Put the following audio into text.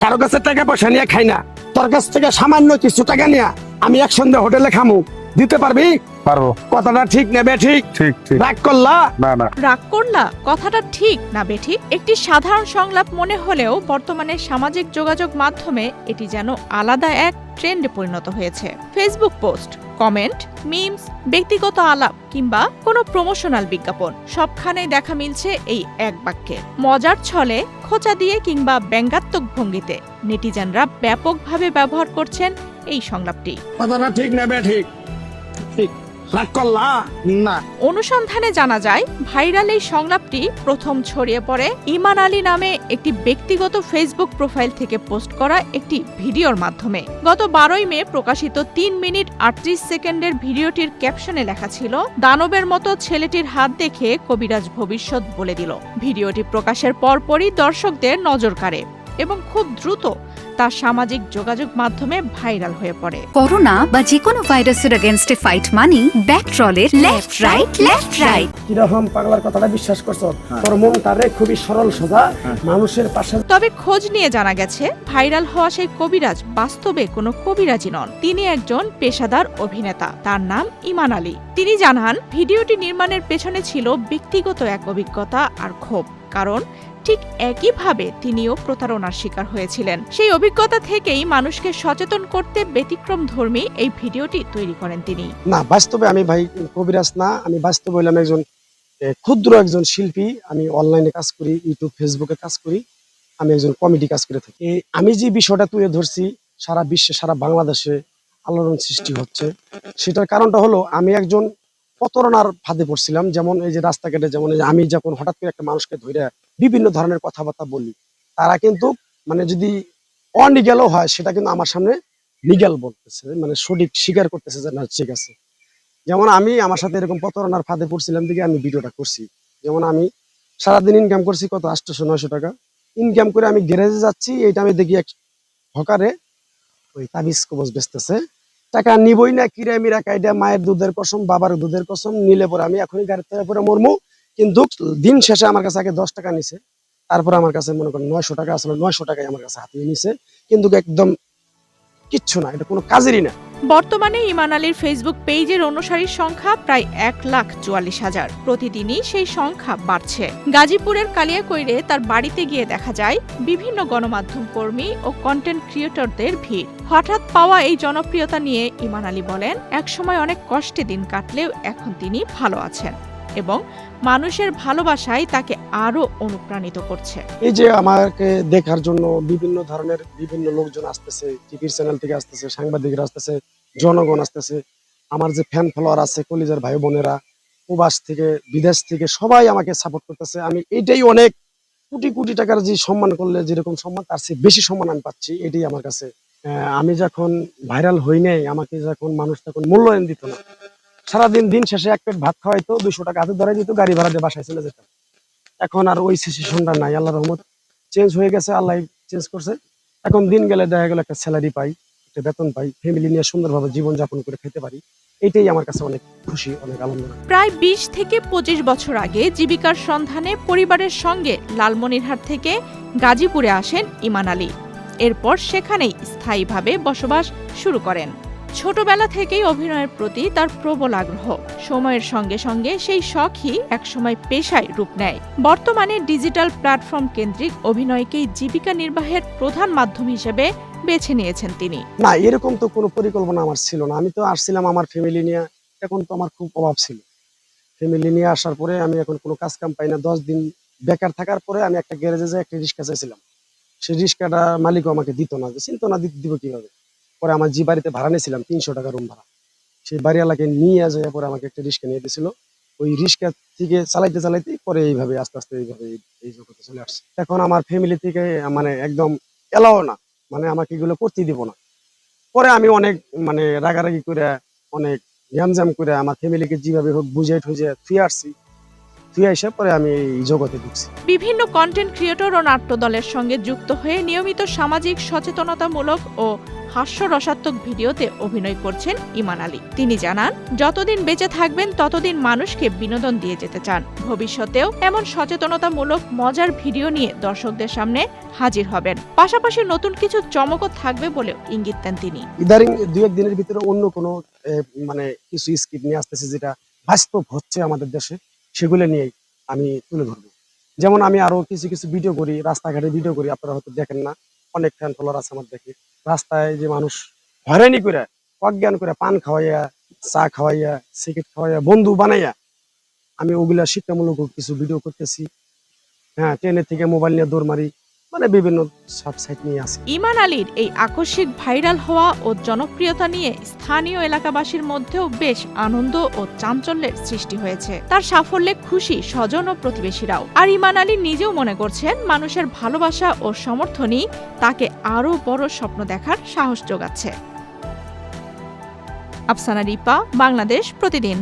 কারো কাছে টাকা পয়সা নিয়ে খাই না, তোর কাছ থেকে সামান্য কিছু টাকা নিয়ে আমি একসঙ্গে হোটেলে খামু, দিতে পারবি? পারবো। কথাটা ঠিক নেবে? ঠিক ঠিক ঠিক। রাগ করলা? না না। রাগ করলা কথাটা ঠিক না বেঠিক একটি সাধারণ সংলাপ মনে হলেও বর্তমানে সামাজিক যোগাযোগ মাধ্যমে এটি যেন আলাদা এক ট্রেন্ডে পরিণত হয়েছে। ফেসবুক পোস্ট, কমেন্ট, মিমস, ব্যক্তিগত আলাপ কিংবা কোনো প্রমোশনাল বিজ্ঞাপন সবখানেই দেখা মিলছে এই এক বাক্যে। মজার ছলে, খোঁচা দিয়ে কিংবা ব্যঙ্গাত্মক ভঙ্গিতে নেটিজেনরা ব্যাপকভাবে ব্যবহার করছেন এই সংলাপটি। কথাটা ঠিক নেবে? ঠিক ঠিক। রাগ করলা? না। অনুসন্ধানে জানা যায়, ভাইরাল এই সংলাপটি প্রথম ছড়িয়ে পড়ে ইমান আলী নামে একটি ব্যক্তিগত ফেসবুক প্রোফাইল থেকে পোস্ট করা একটি ভিডিওর মাধ্যমে। গত 12ই মে প্রকাশিত 3 মিনিট 38 সেকেন্ডের ভিডিওটির ক্যাপশনে লেখা ছিল, দানবের মতো ছেলেটির হাত দেখে কবিরাজ ভবিষ্যৎ বলে দিল। ভিডিওটি প্রকাশের পরপরই দর্শকদের নজর কাড়ে এবং খুব দ্রুত তা সামাজিক যোগাযোগ মাধ্যমে ভাইরাল হয়ে পড়ে। করোনা বা যে কোনো ভাইরাসের এগেইনস্টে ফাইট মানি ব্যাকট্রলের লেফট রাইট লেফট রাইট। কিরকম পাগলার কথাটা বিশ্বাস করছো? তোর মনটারে খুবই সরল সোজা, মানুষের পাশে। তবে খোঁজ নিয়ে জানা গেছে, ভাইরাল হওয়া সেই কবিরাজ বাস্তবে কোনো কবিরাজি নন। তিনি একজন পেশাদার অভিনেতা। তার নাম ইমান আলী। তিনি জানান, ভিডিওটি নির্মাণের পেছনে ছিল ব্যক্তিগত এক অভিজ্ঞতা আর ক্ষোভ। কারণ ঠিক একইভাবে তিনিও প্রতারণার শিকার হয়েছিলেন। সেই অভিজ্ঞতা থেকেই মানুষকে সচেতন করতে ব্যতিক্রমধর্মী এই ভিডিওটি তৈরি করেন তিনি। না, বাস্তবে আমি ভাই কবিরাজ না, আমি বাস্তবে হইলাম একজন ক্ষুদ্র একজন শিল্পী। আমি অনলাইনে কাজ করি, ইউটিউব ফেসবুকে কাজ করি, আমি একজন কমেডি কাজ করে থাকি। আমি যে বিষয়টা তুলে ধরছি, সারা বিশ্বে সারা বাংলাদেশে আলোড়ন সৃষ্টি হচ্ছে, সেটার কারণটা হলো আমি একজন প্রতারণার ফাঁদে পড়ছিলাম। যেমন এই যে রাস্তাঘাটে, যেমন এই যে আমি যখন হঠাৎ করে একটা মানুষকে ধরে বিভিন্ন ধরনের কথাবার্তা বলি, তারা কিন্তু মানে যদি অনিগ্যালও হয় সেটা কিন্তু আমার সামনে লিগ্যাল বলতেছে, মানে সঠিক স্বীকার করতেছে যে না ঠিক আছে। যেমন আমি আমার সাথে এরকম প্রতারণার ফাঁদে পড়ছিলাম দিকে আমি ভিডিওটা করছি। যেমন আমি সারাদিন ইনকাম করছি কত 800-900 টাকা ইনকাম করে আমি গ্যারেজে যাচ্ছি, এইটা আমি দেখি এক হকারে ওই তাবিজ কবজ বেচতেছে। টাকা নিবই না, কিরা মিরা কাইডা, মায়ের দুধের কসম, বাবার দুধের কসম নিলে পরে আমি এখনই গাড়ির থেকে পরে মরমু। কিন্তু দিন শেষে আমার কাছে আগে 10 টাকা নিছে, তারপর আমার কাছে মনে করেন 900 টাকা আসলে 900 টাকাই আমার কাছে হাতিয়ে নিছে, কিন্তু একদম কিচ্ছু না, এটা কোনো কাজেরই না। বর্তমানে ইমান আলীর ফেসবুক পেজের অনুসারীর সংখ্যা প্রায় 1,44,000। প্রতিদিনই সেই সংখ্যা বাড়ছে। গাজীপুরের কালিয়াকৈরে তার বাড়িতে গিয়ে দেখা যায় বিভিন্ন গণমাধ্যম কর্মী ও কন্টেন্ট ক্রিয়েটরদের ভিড়। হঠাৎ পাওয়া এই জনপ্রিয়তা নিয়ে ইমান আলী বলেন, একসময় অনেক কষ্টে দিন কাটলেও এখন তিনি ভালো আছেন এবং মানুষের ভালোবাসায় তাকে আরো অনুপ্রাণিত করছে। এই যে আমাকে দেখার জন্য বিভিন্ন ধরনের বিভিন্ন লোকজন আসতেছে, টিভির চ্যানেল থেকে আসতেছে, সাংবাদিকরা আসতেছে, জনগণ আসতেছে, আমার যে ফ্যান ফলোয়ার আছে, কলিজার ভাই বোনেরা, প্রবাস থেকে বিদেশ থেকে সবাই আমাকে সাপোর্ট করতেছে। আমি এইটাই অনেক, কোটি কোটি টাকার যে সম্মান করলে যেরকম সম্মান, তার চেয়ে বেশি সম্মান আমি পাচ্ছি, এটাই আমার কাছে। আমি যখন ভাইরাল হই নাই, আমাকে যখন মানুষ তখন মূল্যায়ন দিত না, সারাদিন দিন শেষে এক প্লেট ভাত খাওয়াইতো, 200 টাকা হাতে ধরে দিত, গাড়ি ভাড়া দিয়ে বাসায় চলে যেতাম। এখন আর ওই সিচুয়েশনটা নাই, আল্লাহর রহমত চেঞ্জ হয়ে গেছে, আল্লাহ চেঞ্জ করছে। এখন দিন গেলে দেখা গেল একটা স্যালারি পাই, একটা বেতন পাই, ফ্যামিলি নিয়ে সুন্দরভাবে জীবন যাপন করে খেতে পারি। এটাই আমার কাছে অনেক খুশি, অনেক আনন্দ। প্রায় 20 থেকে 25 বছর আগে জীবিকার সন্ধানে পরিবারের সঙ্গে লালমনিরহাট থেকে গাজীপুরে আসেন ইমান আলী। এরপর সেখানেই স্থায়ীভাবে বসবাস শুরু করেন। ছোটবেলা থেকেই অভিনয়ের প্রতি তার প্রবল আগ্রহ। সময়ের সঙ্গে সঙ্গে সেই শখই একসময় পেশায় রূপ নেয়। বর্তমানে ডিজিটাল প্ল্যাটফর্ম কেন্দ্রিক অভিনয়কেই জীবিকা নির্বাহের প্রধান মাধ্যম হিসেবে বেছে নিয়েছেন তিনি। না, এরকম তো কোনো পরিকল্পনা আমার ছিল না। আমি তো আসছিলাম আমার ফ্যামিলি নিয়ে, এখন তো আমার খুব অভাব ছিল। ফ্যামিলি নিয়ে আসার পরে আমি এখন কোনো কাজ কাম পাই না। 10 দিন বেকার থাকার পরে আমি একটা গ্যারেজে যাই, একটা রিক্সা চাইছিলাম। সেই রিক্সাটা মালিকও আমাকে দিত না, চিন্তা না দিব কিভাবে। পরে আমার যে বাড়িতে ভাড়া নিয়েছিলাম 300 টাকা রুম ভাড়া, সেই বাড়িওয়ালাকে নিয়ে যায় পরে আমাকে একটা রিক্সা নিয়ে দিয়েছিল। ওই রিক্সা থেকে চালাইতে চালাইতে পরে এইভাবে আস্তে আস্তে এইভাবে এই জগতে চলে আসছে। এখন আমার ফ্যামিলি থেকে মানে একদম এলাও না, মানে আমাকে এগুলো করতে দিব না। পরে আমি অনেক মানে রাগারাগি করে, অনেক ঝ্যামঝ্যাম করে আমার ফ্যামিলিকে যেভাবে হোক বুঝাই ঠুঝে ফিরে আসছি। তুই এসে পরে আমি এই জগতে ঢুকছি। বিভিন্ন কন্টেন্ট ক্রিয়েটর ও নাট্যদলের সঙ্গে যুক্ত হয়ে নিয়মিত সামাজিক সচেতনতামূলক ও হাস্যরসাত্মক ভিডিওতে অভিনয় করছেন ইমান আলী। তিনি জানান, যতদিন বেঁচে থাকবেন ততদিন মানুষকে বিনোদন দিয়ে যেতে চান। ভবিষ্যতেও এমন সচেতনতামূলক মজার ভিডিও নিয়ে দর্শকদের সামনে হাজির হবেন। পাশাপাশি নতুন কিছু চমকও থাকবে বলেও ইঙ্গিত দেন তিনি। ইদারিং 2-1 দিনের ভিতরে অন্য কোনো মানে কিছু স্কিপ নিয়ে আসতেছে যেটা বাস্তব হচ্ছে আমাদের দেশে, সেগুলো নিয়েই আমি তুলে ধরবো। যেমন আমি আরো কিছু কিছু ভিডিও করি, রাস্তাঘাটে ভিডিও করি, আপনারা হয়তো দেখেন না, অনেক ফ্যান ফলোয়ার আছে আমার দেখে। রাস্তায় যে মানুষ হয়রানি করে, অজ্ঞান করে পান খাওয়াইয়া, চা খাওয়াইয়া, সিগারেট খাওয়াইয়া, বন্ধু বানাইয়া, আমি ওগুলা শিক্ষামূলক কিছু ভিডিও করতেছি। হ্যাঁ, ট্রেনের থেকে মোবাইল নিয়ে দৌড় মারি, মানে বিভিন্ন সব সাইট নিয়ে আসি। ইমান আলীর এই আকস্মিক ভাইরাল হওয়া ও জনপ্রিয়তা নিয়ে স্থানীয় এলাকাবাসীর মধ্যেও বেশ আনন্দ ও চাঞ্চল্যের সৃষ্টি হয়েছে। তার সাফল্যে খুশি স্বজন ও প্রতিবেশীরাও। আর ইমান আলী নিজেও মনে করছেন, মানুষের ভালোবাসা ও সমর্থনই তাকে আরও বড় স্বপ্ন দেখার সাহস যোগাচ্ছে। আফসানা রিপা, বাংলাদেশ প্রতিদিন।